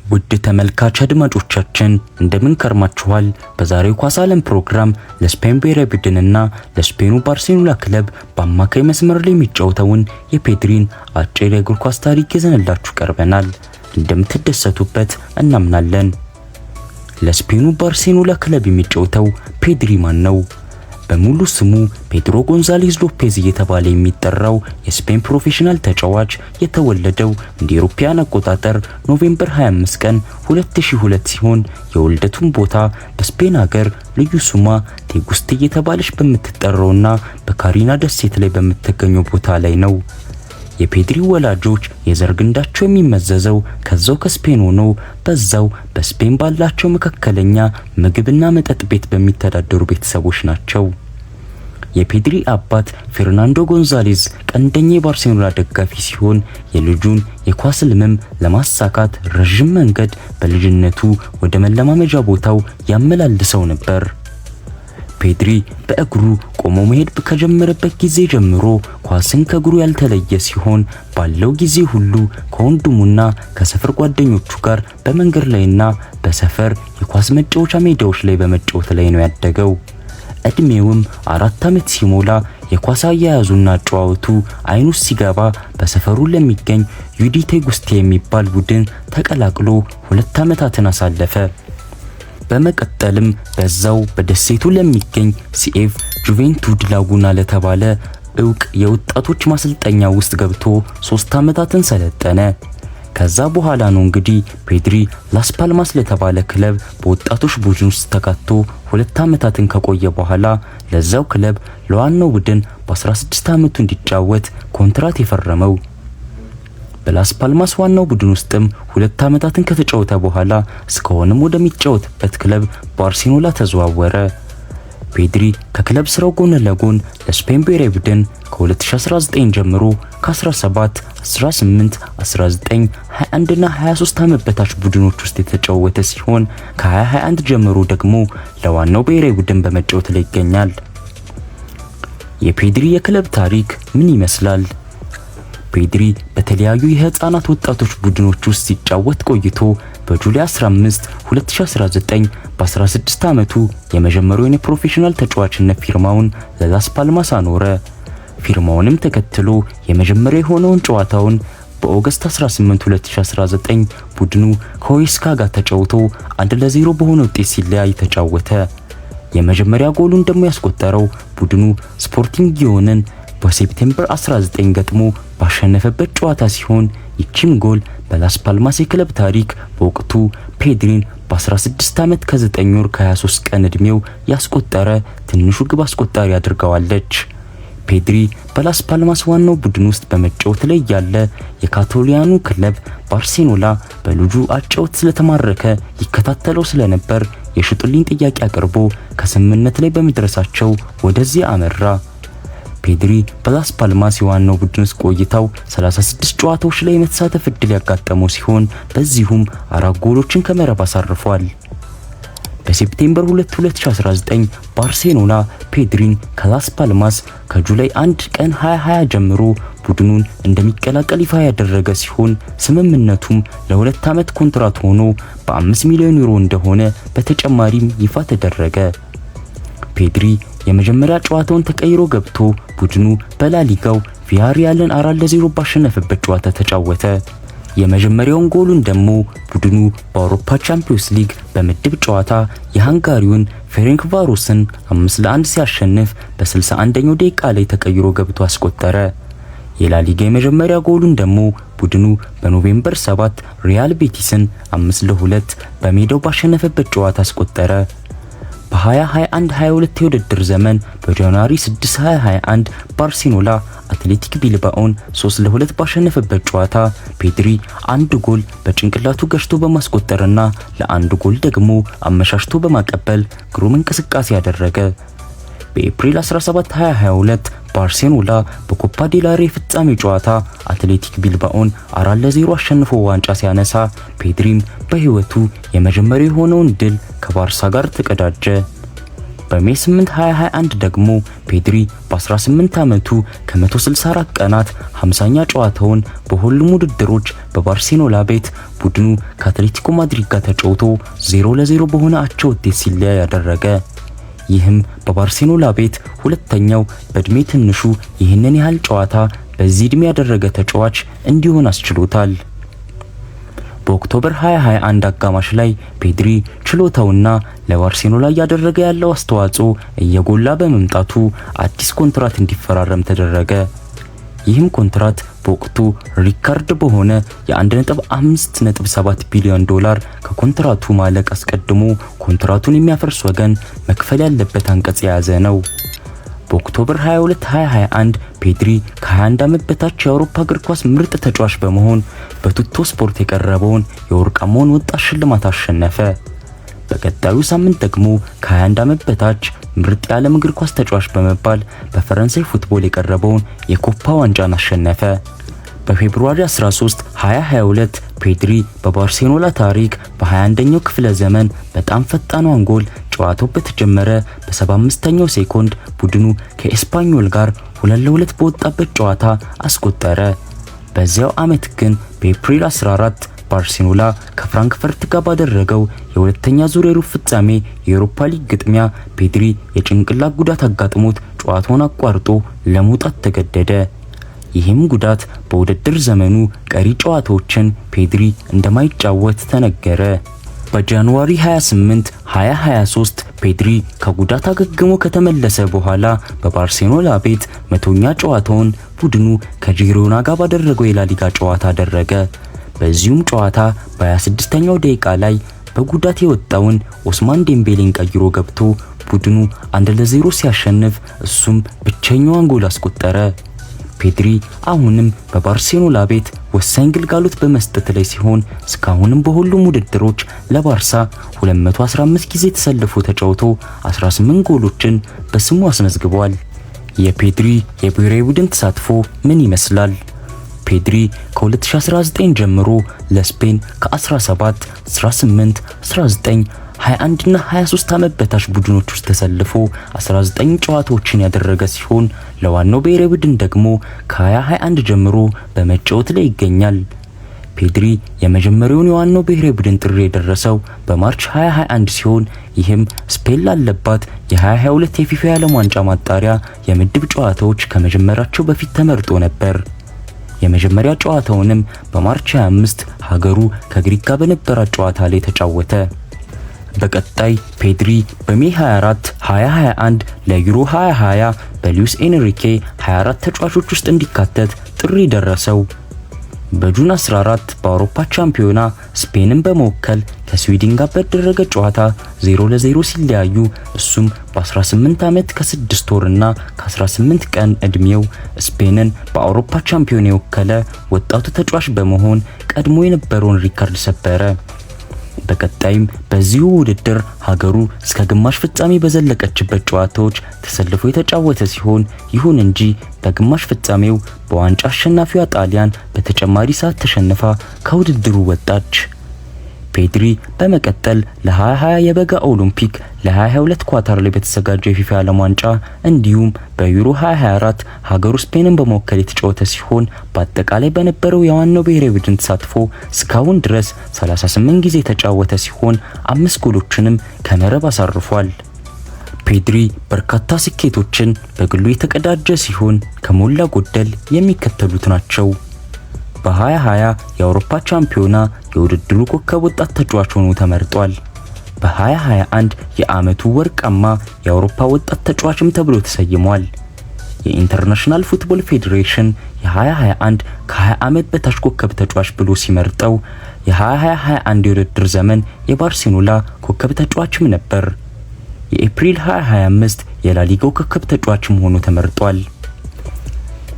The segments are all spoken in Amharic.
ውድ ተመልካች አድማጮቻችን እንደምን ከርማችኋል? በዛሬው ኳስ ዓለም ፕሮግራም ለስፔን ብሔራዊ ቡድንና ለስፔኑ ባርሴሎና ክለብ በአማካይ መስመር ላይ የሚጫወተውን የፔድሪን አጭር የእግር ኳስ ታሪክ ይዘንላችሁ ቀርበናል። እንደምትደሰቱበት እናምናለን። ለስፔኑ ባርሴሎና ክለብ የሚጫወተው ፔድሪ ማን ነው? በሙሉ ስሙ ፔድሮ ጎንዛሌዝ ሎፔዝ እየተባለ የሚጠራው የስፔን ፕሮፌሽናል ተጫዋች የተወለደው እንደ አውሮፓውያን አቆጣጠር ኖቬምበር 25 ቀን 2002 ሲሆን የውልደቱን ቦታ በስፔን ሀገር ልዩ ስሟ ቴጉስቴ እየተባለች በምትጠራውና በካሪና ደሴት ላይ በምትገኘው ቦታ ላይ ነው። የፔድሪ ወላጆች የዘር ግንዳቸው የሚመዘዘው ከዛው ከስፔን ሆኖ በዛው በስፔን ባላቸው መካከለኛ ምግብና መጠጥ ቤት በሚተዳደሩ ቤተሰቦች ናቸው። የፔድሪ አባት ፌርናንዶ ጎንዛሌዝ ቀንደኛ የባርሴሎና ደጋፊ ሲሆን የልጁን የኳስ ህልም ለማሳካት ረጅም መንገድ በልጅነቱ ወደ መለማመጃ ቦታው ያመላልሰው ነበር። ፔድሪ በእግሩ ቆሞ መሄድ ከጀመረበት ጊዜ ጀምሮ ኳስን ከእግሩ ያልተለየ ሲሆን ባለው ጊዜ ሁሉ ከወንድሙና ከሰፈር ጓደኞቹ ጋር በመንገድ ላይና በሰፈር የኳስ መጫወቻ ሜዳዎች ላይ በመጫወት ላይ ነው ያደገው። እድሜውም 4 ዓመት ሲሞላ የኳስ አያያዙና ጨዋታው አይኑ ሲገባ በሰፈሩ ለሚገኝ ዩዲ ቴጉስቴ የሚባል ቡድን ተቀላቅሎ 2 ዓመታትን አሳለፈ። በመቀጠልም በዛው በደሴቱ ለሚገኝ ሲኤፍ ጁቬንቱድ ላጉና ለተባለ እውቅ የወጣቶች ማሰልጠኛ ውስጥ ገብቶ 3 ዓመታትን ሰለጠነ። ከዛ በኋላ ነው እንግዲህ ፔድሪ ላስ ፓልማስ ለተባለ ክለብ በወጣቶች ቡድን ውስጥ ተካቶ 2 ዓመታትን ከቆየ በኋላ ለዛው ክለብ ለዋናው ቡድን በ16 ዓመቱ እንዲጫወት ኮንትራት የፈረመው። በላስ ፓልማስ ዋናው ቡድን ውስጥም 2 ዓመታትን ከተጫወተ በኋላ እስካሁንም ወደሚጫወትበት ክለብ ባርሴሎና ተዘዋወረ። ፔድሪ ከክለብ ስራው ጎን ለጎን ለስፔን ብሔራዊ ቡድን ከ2019 ጀምሮ ከ17፣ 18፣ 19፣ 21 እና 23 ዓመት በታች ቡድኖች ውስጥ የተጫወተ ሲሆን ከ2021 ጀምሮ ደግሞ ለዋናው ብሔራዊ ቡድን በመጫወት ላይ ይገኛል። የፔድሪ የክለብ ታሪክ ምን ይመስላል? ፔድሪ በተለያዩ የህፃናት ወጣቶች ቡድኖች ውስጥ ሲጫወት ቆይቶ በጁላይ 15 2019 በ16 ዓመቱ የመጀመሪያውን የፕሮፌሽናል ተጫዋችነት ፊርማውን ለላስ ፓልማስ አኖረ። ፊርማውንም ተከትሎ የመጀመሪያ የሆነውን ጨዋታውን በኦገስት 18 2019 ቡድኑ ከሁዌስካ ጋር ተጫውቶ 1-0 በሆነ ውጤት ሲለያይ ተጫወተ። የመጀመሪያ ጎሉን ደግሞ ያስቆጠረው ቡድኑ ስፖርቲንግ ጊዮንን በሴፕቴምበር 19 ገጥሞ ባሸነፈበት ጨዋታ ሲሆን ይቺም ጎል በላስ ፓልማስ የክለብ ታሪክ በወቅቱ ፔድሪን በ16 ዓመት ከ9 ወር ከ23 ቀን እድሜው ያስቆጠረ ትንሹ ግብ አስቆጣሪ አድርጋዋለች። ፔድሪ በላስ ፓልማስ ዋናው ቡድን ውስጥ በመጫወት ላይ ያለ የካታሎኒያኑ ክለብ ባርሴሎና በልጁ አጫወት ስለተማረከ ይከታተለው ስለነበር የሽጡልኝ ጥያቄ አቅርቦ ከስምምነት ላይ በመድረሳቸው ወደዚህ አመራ። ፔድሪ በላስ ፓልማስ የዋናው ቡድን ውስጥ ቆይታው 36 ጨዋታዎች ላይ የመሳተፍ እድል ያጋጠመው ሲሆን በዚሁም 4 ጎሎችን ከመረብ አሳርፏል። በሴፕቴምበር 2 2019 ባርሴሎና ፔድሪን ከላስ ፓልማስ ከጁላይ 1 ቀን 2020 ጀምሮ ቡድኑን እንደሚቀላቀል ይፋ ያደረገ ሲሆን ስምምነቱም ለ2 ዓመት ኮንትራት ሆኖ በ5 ሚሊዮን ዩሮ እንደሆነ በተጨማሪም ይፋ ተደረገ። ፔድሪ የመጀመሪያ ጨዋታውን ተቀይሮ ገብቶ ቡድኑ በላሊጋው ቪያሪያልን 4-0 ባሸነፈበት ጨዋታ ተጫወተ። የመጀመሪያውን ጎሉን ደግሞ ቡድኑ በአውሮፓ ቻምፒዮንስ ሊግ በምድብ ጨዋታ የሃንጋሪውን ፌሬንክቫሮስን 5-1 ሲያሸንፍ በ61ኛው ደቂቃ ላይ ተቀይሮ ገብቶ አስቆጠረ። የላሊጋ የመጀመሪያ ጎሉን ደግሞ ቡድኑ በኖቬምበር 7 ሪያል ቤቲስን 5-2 በሜዳው ባሸነፈበት ጨዋታ አስቆጠረ። በ2021-22 የውድድር ዘመን በጃንዋሪ 6 2021 ባርሴሎና አትሌቲክ ቢልባኦን 3-2 ባሸነፈበት ጨዋታ ፔድሪ 1 ጎል በጭንቅላቱ ገጭቶ በማስቆጠርና ለ1 ጎል ደግሞ አመሻሽቶ በማቀበል ግሩም እንቅስቃሴ ያደረገ። በኤፕሪል 17 2022 ባርሴሎና በኮፓ ዴላሬ ፍጻሜ ጨዋታ አትሌቲክ ቢልባኦን 4-0 አሸንፎ ዋንጫ ሲያነሳ ፔድሪም በህይወቱ የመጀመሪያው የሆነውን ድል ከባርሳ ጋር ተቀዳጀ። በሜይ 8 2021 ደግሞ ፔድሪ በ18 ዓመቱ ከ164 ቀናት 50ኛ ጨዋታውን በሁሉም ውድድሮች በባርሴሎና ቤት ቡድኑ ከአትሌቲኮ ማድሪድ ጋር ተጫውቶ 0-0 በሆነ አቻ ውጤት ሲለያይ ያደረገ። ይህም በባርሴሎና ቤት ሁለተኛው በእድሜ ትንሹ ይህንን ያህል ጨዋታ በዚህ እድሜ ያደረገ ተጫዋች እንዲሆን አስችሎታል። በኦክቶበር 2021 አጋማሽ ላይ ፔድሪ ችሎታውና ለባርሴሎና እያደረገ ያለው አስተዋጽኦ እየጎላ በመምጣቱ አዲስ ኮንትራት እንዲፈራረም ተደረገ። ይህም ኮንትራት በወቅቱ ሪካርድ በሆነ የ1.5.7 ቢሊዮን ዶላር ከኮንትራቱ ማለቅ አስቀድሞ ኮንትራቱን የሚያፈርስ ወገን መክፈል ያለበት አንቀጽ የያዘ ነው። በኦክቶበር 22 2021 ፔድሪ ከ21 ዓመት በታች የአውሮፓ እግር ኳስ ምርጥ ተጫዋች በመሆን በቱቶ ስፖርት የቀረበውን የወርቃማውን ወጣት ሽልማት አሸነፈ። በቀጣዩ ሳምንት ደግሞ ከ21 ዓመት በታች ምርጥ የዓለም እግር ኳስ ተጫዋች በመባል በፈረንሳይ ፉትቦል የቀረበውን የኮፓ ዋንጫን አሸነፈ። በፌብሩዋሪ 13 2022 ፔድሪ በባርሴሎና ታሪክ በ21ኛው ክፍለ ዘመን በጣም ፈጣኗን ጎል ጨዋታው በተጀመረ በ75ኛው ሴኮንድ ቡድኑ ከኤስፓኞል ጋር 2-2 በወጣበት ጨዋታ አስቆጠረ። በዚያው ዓመት ግን በኤፕሪል 14 ባርሴሎና ከፍራንክፈርት ጋር ባደረገው የሁለተኛ ዙር የሩብ ፍጻሜ የአውሮፓ ሊግ ግጥሚያ ፔድሪ የጭንቅላት ጉዳት አጋጥሞት ጨዋታውን አቋርጦ ለመውጣት ተገደደ። ይህም ጉዳት በውድድር ዘመኑ ቀሪ ጨዋታዎችን ፔድሪ እንደማይጫወት ተነገረ። በጃንዋሪ 28 2023 ፔድሪ ከጉዳት አገግሞ ከተመለሰ በኋላ በባርሴሎና ቤት 100ኛ ጨዋታውን ቡድኑ ከጂሮና ጋር ባደረገው የላሊጋ ጨዋታ አደረገ። በዚሁም ጨዋታ በ26ኛው ደቂቃ ላይ በጉዳት የወጣውን ኦስማን ዴምቤሌን ቀይሮ ገብቶ ቡድኑ 1-0 ሲያሸንፍ እሱም ብቸኛዋን ጎል አስቆጠረ። ፔድሪ አሁንም በባርሴሎና ቤት ወሳኝ ግልጋሎት በመስጠት ላይ ሲሆን እስካሁንም በሁሉም ውድድሮች ለባርሳ 215 ጊዜ ተሰልፎ ተጫውቶ 18 ጎሎችን በስሙ አስመዝግቧል። የፔድሪ የብሔራዊ ቡድን ተሳትፎ ምን ይመስላል? ፔድሪ ከ2019 ጀምሮ ለስፔን ከ17፣ 18፣ 19 21 እና 23 ዓመት በታች ቡድኖች ውስጥ ተሰልፎ 19 ጨዋታዎችን ያደረገ ሲሆን ለዋናው ብሔራዊ ቡድን ደግሞ ከ2021 ጀምሮ በመጫወት ላይ ይገኛል። ፔድሪ የመጀመሪያውን የዋናው ብሔራዊ ቡድን ጥሪ የደረሰው በማርች 2021 ሲሆን ይህም ስፔን ላለባት የ2022 የፊፋ የዓለም ዋንጫ ማጣሪያ የምድብ ጨዋታዎች ከመጀመራቸው በፊት ተመርጦ ነበር። የመጀመሪያ ጨዋታውንም በማርች 25 ሀገሩ ከግሪክ ጋር በነበራት ጨዋታ ላይ ተጫወተ። በቀጣይ ፔድሪ በሜይ 24 2021 ለዩሮ 2020 በሉዊስ ኤንሪኬ 24 ተጫዋቾች ውስጥ እንዲካተት ጥሪ ደረሰው። በጁን 14 በአውሮፓ ቻምፒዮና ስፔንን በመወከል ከስዊድን ጋር በተደረገ ጨዋታ 0-0 ሲለያዩ እሱም በ18 ዓመት ከ6 ወርና ከ18 ቀን እድሜው ስፔንን በአውሮፓ ቻምፒዮና የወከለ ወጣቱ ተጫዋች በመሆን ቀድሞ የነበረውን ሪካርድ ሰበረ። በቀጣይም በዚሁ ውድድር ሀገሩ እስከ ግማሽ ፍጻሜ በዘለቀችበት ጨዋታዎች ተሰልፎ የተጫወተ ሲሆን ይሁን እንጂ በግማሽ ፍጻሜው በዋንጫ አሸናፊዋ ጣሊያን በተጨማሪ ሰዓት ተሸንፋ ከውድድሩ ወጣች። ፔድሪ በመቀጠል ለ2020 የበጋ ኦሎምፒክ፣ ለ2022 ኳታር ላይ በተዘጋጀው የፊፋ ዓለም ዋንጫ እንዲሁም በዩሮ 2024 ሀገሩ ስፔንን በመወከል የተጫወተ ሲሆን በአጠቃላይ በነበረው የዋናው ብሔራዊ ቡድን ተሳትፎ እስካሁን ድረስ 38 ጊዜ የተጫወተ ሲሆን 5 ጎሎችንም ከመረብ አሳርፏል። ፔድሪ በርካታ ስኬቶችን በግሉ የተቀዳጀ ሲሆን ከሞላ ጎደል የሚከተሉት ናቸው። በ2020 የአውሮፓ ቻምፒዮና የውድድሩ ኮከብ ወጣት ተጫዋች ሆኖ ተመርጧል። በ2021 የዓመቱ ወርቃማ የአውሮፓ ወጣት ተጫዋችም ተብሎ ተሰይሟል። የኢንተርናሽናል ፉትቦል ፌዴሬሽን የ2021 ከ20 ዓመት በታች ኮከብ ተጫዋች ብሎ ሲመርጠው የ2021 የውድድር ዘመን የባርሴሎና ኮከብ ተጫዋችም ነበር። የኤፕሪል 2025 የላሊጋው ኮከብ ተጫዋችም ሆኖ ተመርጧል።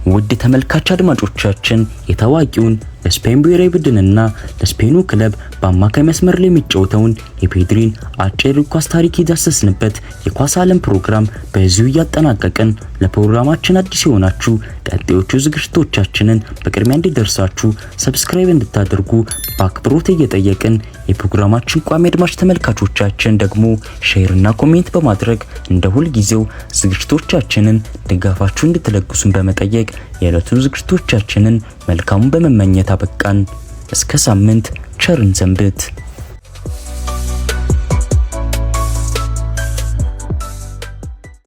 ውድ ተመልካች አድማጮቻችን የታዋቂውን ለስፔን ብሔራዊ ቡድንና ለስፔኑ ክለብ በአማካይ መስመር ላይ የሚጫወተውን የፔድሪን አጭር ኳስ ታሪክ የዳሰስንበት የኳስ ዓለም ፕሮግራም በዚሁ እያጠናቀቅን ለፕሮግራማችን አዲስ የሆናችሁ ቀጣዮቹ ዝግጅቶቻችንን በቅድሚያ እንዲደርሳችሁ ሰብስክራይብ እንድታደርጉ በአክብሮት እየጠየቅን የፕሮግራማችን ቋሚ አድማጭ ተመልካቾቻችን ደግሞ ሼር እና ኮሜንት በማድረግ እንደ ሁል ጊዜው ዝግጅቶቻችንን ድጋፋችሁ እንድትለግሱን በመጠየቅ የዕለቱን ዝግጅቶቻችንን መልካሙን በመመኘት አበቃን። እስከ ሳምንት ቸርን ሰንብት።